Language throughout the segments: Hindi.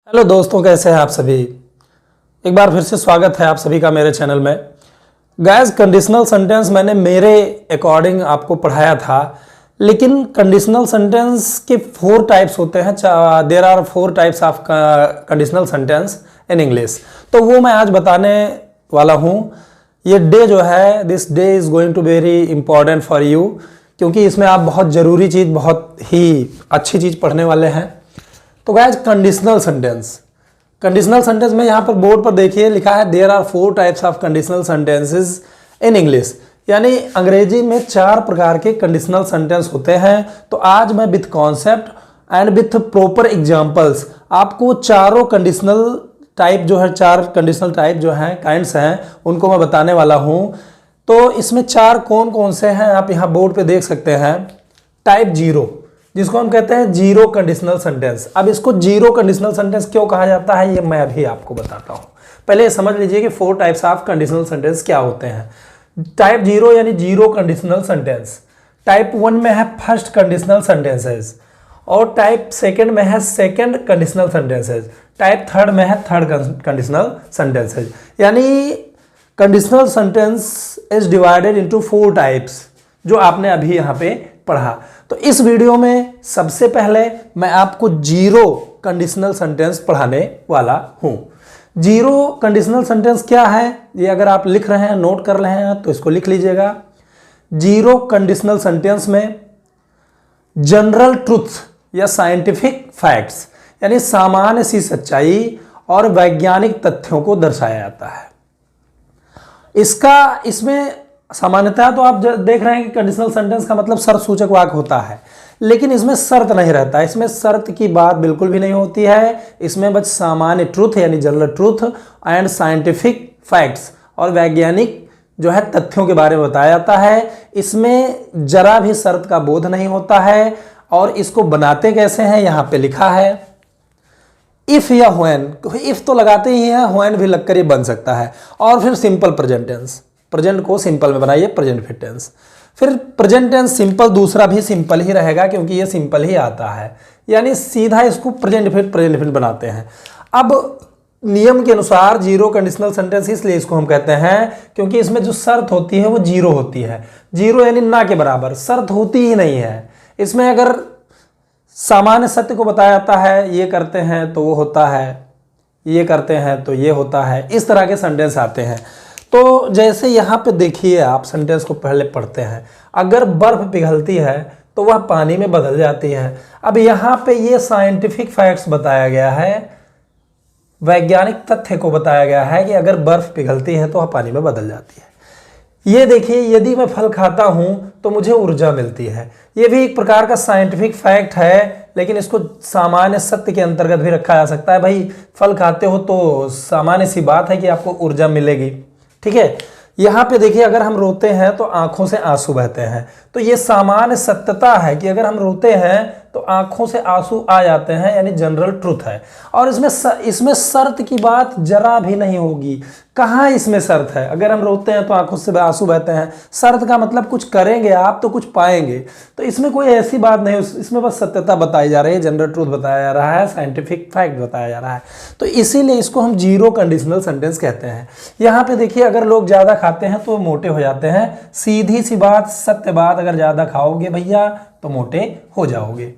हेलो दोस्तों, कैसे हैं आप सभी। एक बार फिर से स्वागत है आप सभी का मेरे चैनल में। गाइस, कंडीशनल सेंटेंस मैंने मेरे अकॉर्डिंग आपको पढ़ाया था, लेकिन कंडीशनल सेंटेंस के 4 टाइप्स होते हैं। There are 4 types of conditional sentence in English. तो वो मैं आज बताने वाला हूँ। ये डे जो है, this day is going to very important for you, क्योंकि इसमें आप बहुत ज़रूरी चीज़, बहुत ही अच्छी चीज़ पढ़ने वाले हैं। तो गाइस, कंडीशनल सेंटेंस में यहाँ पर बोर्ड पर देखिए लिखा है there are 4 types of conditional sentences in English. यानी अंग्रेजी में 4 प्रकार के कंडीशनल सेंटेंस होते हैं। तो आज मैं with concept and with proper examples आपको चारों कंडीशनल टाइप जो है, 4 कंडीशनल टाइप जो हैं, काइंड्स हैं, उनको मैं बताने वाला हूँ। तो इसमें 4 कौन कौन से हैं आप यहाँ बोर्ड पे देख सकते हैं। टाइप 0, जिसको हम कहते हैं जीरो कंडीशनल सेंटेंस। अब इसको जीरो कंडीशनल सेंटेंस क्यों कहा जाता है, ये मैं अभी आपको बताता हूं। पहले ये समझ लीजिए कि 4 टाइप्स ऑफ कंडीशनल सेंटेंस क्या होते हैं। टाइप 0 यानी जीरो कंडीशनल सेंटेंस। टाइप 1 में है फर्स्ट कंडीशनल सेंटेंसेस, और टाइप 2 में है सेकंड कंडीशनल सेंटेंसेस। टाइप 3 में है थर्ड कंडीशनल सेंटेंसेस। यानी conditional sentence is divided into 4 types, जो आपने अभी यहाँ पे पढ़ा। तो इस वीडियो में सबसे पहले मैं आपको जीरो कंडीशनल सेंटेंस पढ़ाने वाला हूं। जीरो कंडीशनल सेंटेंस क्या है, ये अगर आप लिख रहे हैं, नोट कर रहे हैं, तो इसको लिख लीजिएगा। जीरो कंडीशनल सेंटेंस में जनरल ट्रुथ या साइंटिफिक फैक्ट्स, यानी सामान्य सी सच्चाई और वैज्ञानिक तथ्यों को दर्शाया जाता है। इसमें सामान्यतः तो आप देख रहे हैं कि कंडीशनल सेंटेंस का मतलब शर्त सूचक वाक्य होता है, लेकिन इसमें शर्त नहीं रहता। इसमें शर्त की बात बिल्कुल भी नहीं होती है। इसमें बस सामान्य ट्रुथ यानी general truth and scientific facts और वैज्ञानिक जो है तथ्यों के बारे में बताया जाता है। इसमें जरा भी शर्त का बोध नहीं होता है। और इसको बनाते कैसे हैं, यहाँ पे लिखा है इफ या व्हेन। इफ तो लगाते ही हैं, व्हेन भी लगकर ये बन सकता है। और फिर सिंपल प्रेजेंट टेंस, प्रेजेंट को सिंपल में बनाइए, प्रेजेंट फिर टेंस। फिर प्रेजेंट टेंस सिंपल, दूसरा भी सिंपल ही रहेगा क्योंकि ये सिंपल ही आता है। यानी सीधा इसको प्रेजेंट फिर बनाते हैं। अब नियम के अनुसार जीरो कंडीशनल सेंटेंस इसलिए इसको हम कहते हैं क्योंकि इसमें जो शर्त होती है वो जीरो होती है। जीरो यानी ना के बराबर, शर्त होती ही नहीं है। इसमें अगर सामान्य सत्य को बताया जाता है, ये करते हैं तो वो होता है, ये करते हैं तो ये होता है, इस तरह के सेंटेंस आते हैं। तो जैसे यहाँ पे देखिए, आप सेंटेंस को पहले पढ़ते हैं। अगर बर्फ पिघलती है तो वह पानी में बदल जाती है। अब यहाँ पे ये साइंटिफिक फैक्ट्स बताया गया है, वैज्ञानिक तथ्य को बताया गया है कि अगर बर्फ पिघलती है तो वह पानी में बदल जाती है। ये देखिए, यदि मैं फल खाता हूं तो मुझे ऊर्जा मिलती है। ये भी एक प्रकार का साइंटिफिक फैक्ट है, लेकिन इसको सामान्य सत्य के अंतर्गत भी रखा जा सकता है। भाई, फल खाते हो तो सामान्य सी बात है कि आपको ऊर्जा मिलेगी। ठीक है। यहाँ पे देखिए, अगर हम रोते हैं तो आंखों से आंसू बहते हैं। तो ये सामान्य सत्यता है कि अगर हम रोते हैं तो आंखों से आंसू आ जाते हैं, यानी जनरल ट्रुथ है। और इसमें शर्त की बात जरा भी नहीं होगी। कहाँ इसमें शर्त है? अगर हम रोते हैं तो आंखों से आंसू बहते हैं, शर्त का मतलब कुछ करेंगे आप तो कुछ पाएंगे। तो इसमें कोई ऐसी बात नहीं, इसमें बस सत्यता बताई जा रही है, जनरल ट्रुथ बताया जा रहा है, साइंटिफिक फैक्ट बताया जा रहा है। तो इसीलिए इसको हम जीरो कंडीशनल सेंटेंस कहते हैं। यहाँ पे देखिए, अगर लोग ज़्यादा खाते हैं तो मोटे हो जाते हैं। सीधी सी बात, सत्य बात, अगर ज़्यादा खाओगे भैया तो मोटे हो जाओगे।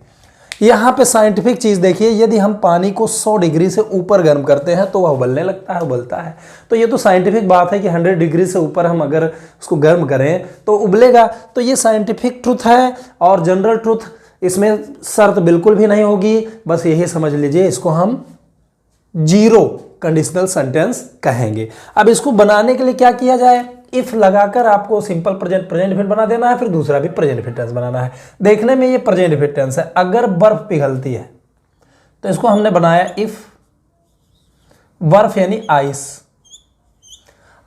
यहाँ पे साइंटिफिक चीज़ देखिए, यदि हम पानी को 100 डिग्री से ऊपर गर्म करते हैं तो वह उबलने लगता है, उबलता है। तो ये तो साइंटिफिक बात है कि 100 डिग्री से ऊपर हम अगर उसको गर्म करें तो उबलेगा। तो ये साइंटिफिक ट्रुथ है और जनरल ट्रुथ, इसमें शर्त बिल्कुल भी नहीं होगी। बस यही समझ लीजिए, इसको हम जीरो कंडीशनल सेंटेंस कहेंगे। अब इसको बनाने के लिए क्या किया जाए, इफ लगाकर आपको सिंपल प्रेजेंट फिर बना देना है, फिर दूसरा भी प्रेजेंट फिर टेंस बनाना है। देखने में ये प्रेजेंट फिर टेंस है। अगर बर्फ पिघलती है तो इसको हमने बनाया इफ, बर्फ यानी आइस।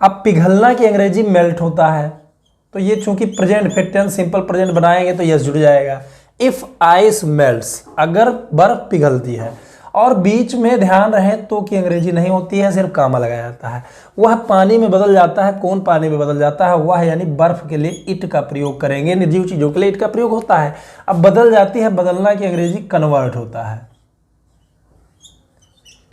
अब पिघलना की अंग्रेजी मेल्ट होता है, तो ये चूंकि प्रेजेंट फिर टेंस सिंपल प्रेजेंट बनाएंगे तो यस जुड़ जाएगा। इफ आइस मेल्ट्स, अगर बर्फ पिघलती है। और बीच में ध्यान रहे तो की अंग्रेजी नहीं होती है, सिर्फ कामा लगाया जाता है। वह पानी में बदल जाता है। कौन पानी में बदल जाता है? वह यानी बर्फ के लिए इट का प्रयोग करेंगे। निर्जीव चीजों के लिए इट का प्रयोग होता है। अब बदल जाती है, बदलना की अंग्रेजी कन्वर्ट होता है।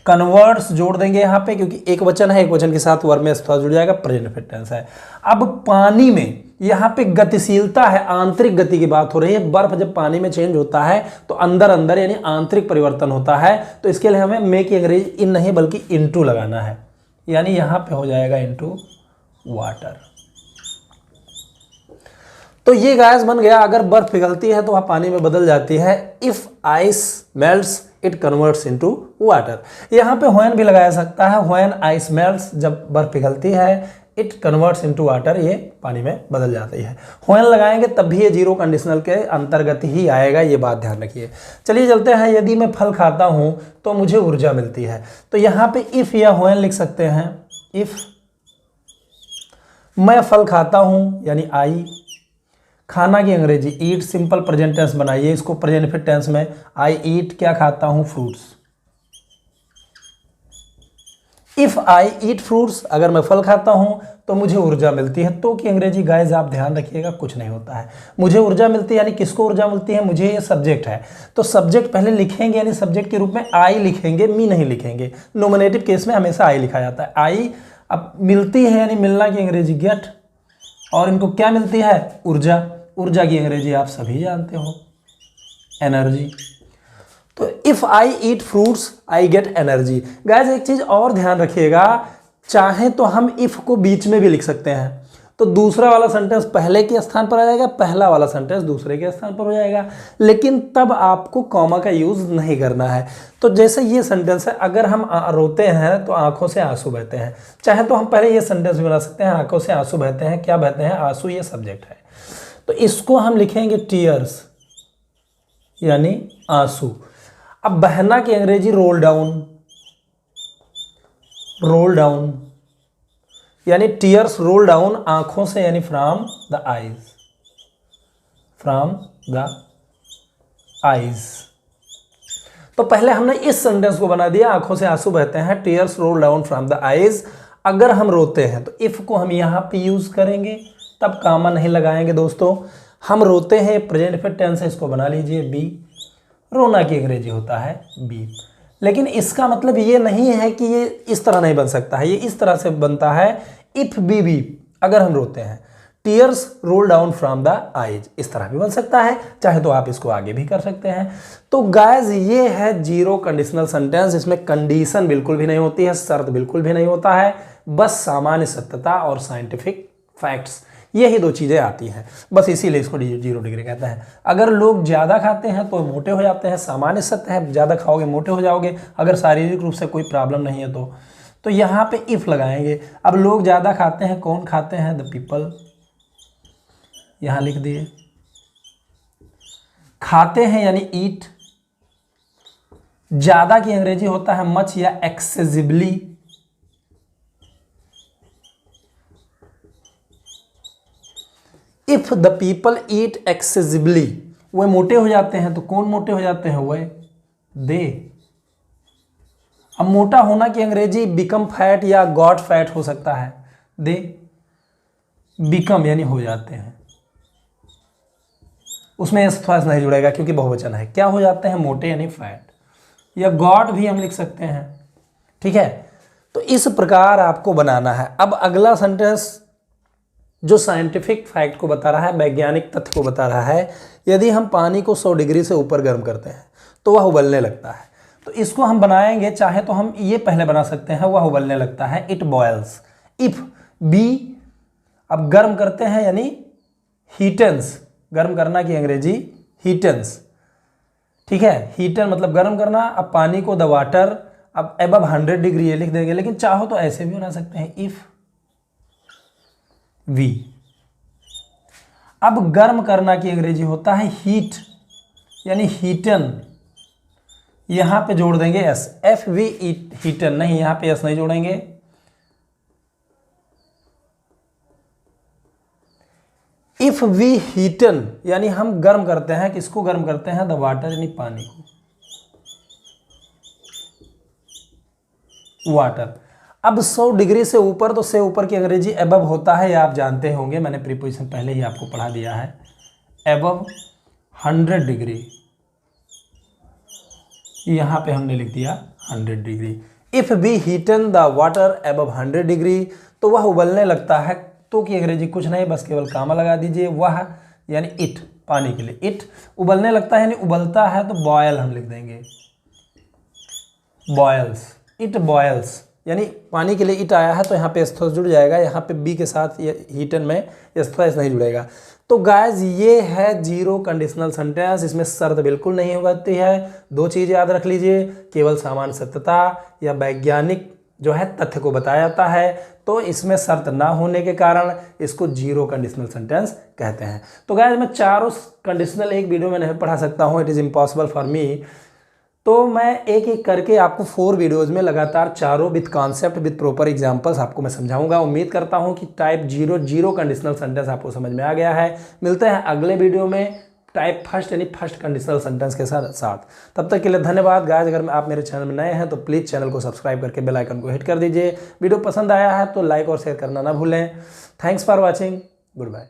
कन्वर्ट्स जोड़ देंगे यहाँ पे, क्योंकि एक वचन है, एक वचन के साथ वर्ब में थोड़ा जुड़ जाएगा, प्रेजेंट परफेक्ट टेंस है। अब पानी में यहाँ पे गतिशीलता है, आंतरिक गति की बात हो रही है। बर्फ जब पानी में चेंज होता है तो अंदर अंदर यानी आंतरिक परिवर्तन होता है, तो इसके लिए हमें मे की अंग्रेजी इन नहीं बल्कि इनटू लगाना है, यानी यहाँ पे हो जाएगा इनटू वाटर। तो ये गाइस बन गया, अगर बर्फ पिघलती है तो वह पानी में बदल जाती है। If ice melts it converts into water. यहाँ पे व्हेन भी लगाया सकता है, व्हेन आइस मेल्ट्स, जब बर्फ पिघलती है, इट कन्वर्ट्स इनटू वाटर, ये पानी में बदल जाती है। व्हेन लगाएंगे तब भी ये जीरो कंडीशनल के अंतर्गत ही आएगा, ये बात ध्यान रखिए। चलिए चलते हैं, यदि मैं फल खाता हूँ तो मुझे ऊर्जा मिलती है, तो यहाँ पे इफ या व्हेन लिख सकते हैं। इफ मैं फल खाता हूँ यानी आई, खाना की अंग्रेजी ईट, सिंपल प्रेजेंट टेंस बनाइए इसको प्रेजेंट परफेक्ट टेंस में। आई ईट, क्या खाता हूं, fruits. If I eat fruits, अगर मैं फल खाता हूं तो मुझे ऊर्जा मिलती है। तो की अंग्रेजी गाइस आप ध्यान रखिएगा, कुछ नहीं होता है। मुझे ऊर्जा मिलती है यानी किसको ऊर्जा मिलती है, मुझे, ये सब्जेक्ट है, तो सब्जेक्ट पहले लिखेंगे यानी सब्जेक्ट के रूप में आई लिखेंगे, मी नहीं लिखेंगे। नोमिनेटिव केस में हमेशा आई लिखा जाता है। आई, अब मिलती है यानी मिलना की अंग्रेजी गेट, और इनको क्या मिलती है, ऊर्जा। ऊर्जा की अंग्रेजी आप सभी जानते हो, एनर्जी। तो if I eat fruits I get energy. Guys एक चीज और ध्यान रखिएगा, चाहे तो हम इफ को बीच में भी लिख सकते हैं, तो दूसरा वाला सेंटेंस पहले के स्थान पर आ जाएगा, पहला वाला सेंटेंस दूसरे के स्थान पर हो जाएगा, लेकिन तब आपको कॉमा का यूज नहीं करना है। तो जैसे ये सेंटेंस है, अगर हम रोते हैं तो आंखों से आंसू बहते हैं, चाहे तो हम पहले ये सेंटेंस भी बना सकते हैं, आंखों से आंसू बहते हैं, क्या बहते हैं, आंसू, ये सब्जेक्ट है, तो इसको हम लिखेंगे टीयर्स यानी आंसू। अब बहना की अंग्रेजी रोल डाउन, रोल डाउन यानी टीयर्स रोल डाउन आंखों से, यानी from the eyes, from the eyes. तो पहले हमने इस सेंटेंस को बना दिया, आंखों से आंसू बहते हैं, tears roll down from the eyes. अगर हम रोते हैं तो इफ को हम यहां पे यूज करेंगे, तब कामा नहीं लगाएंगे दोस्तों। हम रोते हैं, प्रेजेंट परफेक्ट टेंस है, इसको बना लीजिए बी। रोना की अंग्रेजी होता है बी, लेकिन इसका मतलब ये नहीं है कि ये इस तरह नहीं बन सकता है, ये इस तरह से बनता है, इफ बी बी, अगर हम रोते हैं, tears roll down from the eyes, इस तरह भी बन सकता है, चाहे तो आप इसको आगे भी कर सकते हैं। तो गाइस ये है जीरो कंडीशनल सेंटेंस, इसमें कंडीशन बिल्कुल भी नहीं होती है, शर्त बिल्कुल भी नहीं होता है, बस सामान्य सत्यता और साइंटिफिक फैक्ट्स, यही दो चीज़ें आती हैं, बस इसीलिए इसको जीरो डिग्री कहते हैं। अगर लोग ज़्यादा खाते हैं तो मोटे हो जाते हैं, सामान्य सत्य है, ज़्यादा खाओगे मोटे हो जाओगे, अगर शारीरिक रूप से कोई प्रॉब्लम नहीं है तो यहाँ पे इफ लगाएंगे। अब लोग ज़्यादा खाते हैं, कौन खाते हैं, द पीपल, यहाँ लिख दिए। खाते हैं यानी ईट, ज़्यादा की अंग्रेजी होता है मच या excessively. If the people eat excessively, वे मोटे हो जाते हैं, तो कौन मोटे हो जाते हैं, वे, दे। अब मोटा होना की अंग्रेजी बिकम फैट या गॉट फैट हो सकता है, दे बिकम यानी हो जाते हैं, उसमें एस थोड़ा नहीं जुड़ेगा क्योंकि बहुवचन है, क्या हो जाते हैं, मोटे यानी फैट, या गॉड भी हम लिख सकते हैं, ठीक है। तो इस प्रकार आपको बनाना है। अब अगला सेंटेंस जो साइंटिफिक फैक्ट को बता रहा है, वैज्ञानिक तथ्य को बता रहा है, यदि हम पानी को 100 डिग्री से ऊपर गर्म करते हैं तो वह उबलने लगता है। तो इसको हम बनाएंगे, चाहे तो हम ये पहले बना सकते हैं, वह उबलने लगता है, इट बॉयल्स। इफ बी, अब गर्म करते हैं यानी हीटेंस, गर्म करना की अंग्रेजी हीटेंस, ठीक है, हीटन मतलब गर्म करना। अब पानी को द वाटर, अब एबव 100 डिग्री ये लिख देंगे, लेकिन चाहो तो ऐसे भी बना सकते हैं, इफ वी। अब गर्म करना की अंग्रेजी होता है हीट यानी हीटन, यहां पे जोड़ देंगे एस, एफ वी हीटन, नहीं यहां पे एस नहीं जोड़ेंगे, इफ वी हीटन यानी हम गर्म करते हैं, किसको गर्म करते हैं, द वाटर यानी पानी को, वाटर। अब 100 डिग्री से ऊपर, तो से ऊपर की अंग्रेजी एबव होता है, या आप जानते होंगे, मैंने प्रीपोजिशन पहले ही आपको पढ़ा दिया है, एबव 100 डिग्री, यहाँ पे हमने लिख दिया 100 degree, if be heated the water above 100 degree, तो वह उबलने लगता है। तो की अंग्रेजी कुछ नहीं, बस केवल कामा लगा दीजिए। वह यानी इट, पानी के लिए इट उबलने लगता है यानी उबलता है, तो बॉयल हम लिख देंगे, बॉयल्स, इट बॉयल्स, यानी पानी के लिए इट आया है तो यहाँ पे एस्थोस जुड़ जाएगा, यहाँ पे बी के साथ ये हीटन में एस्थोस नहीं जुड़ेगा। तो गाइज ये है जीरो कंडीशनल सेंटेंस, इसमें शर्त बिल्कुल नहीं होती है। दो चीज़ याद रख लीजिए, केवल सामान्य सत्यता या वैज्ञानिक जो है तथ्य को बताया जाता है, तो इसमें शर्त ना होने के कारण इसको जीरो कंडीशनल सेंटेंस कहते हैं। तो गाइज मैं चारों कंडीशनल एक वीडियो में नहीं पढ़ा सकता हूँ, it is impossible for me. तो मैं एक एक करके आपको 4 वीडियोस में लगातार चारों with concept with proper examples आपको मैं समझाऊंगा। उम्मीद करता हूं कि टाइप जीरो कंडीशनल सेंटेंस आपको समझ में आ गया है। मिलते हैं अगले वीडियो में टाइप फर्स्ट यानी फर्स्ट कंडीशनल सेंटेंस के साथ। तब तक के लिए धन्यवाद गाइस। अगर आप मेरे चैनल में नए हैं तो प्लीज़ चैनल को सब्सक्राइब करके बेल आइकन को हिट कर दीजिए। वीडियो पसंद आया है तो लाइक और शेयर करना ना भूलें। Thanks for watching, good bye.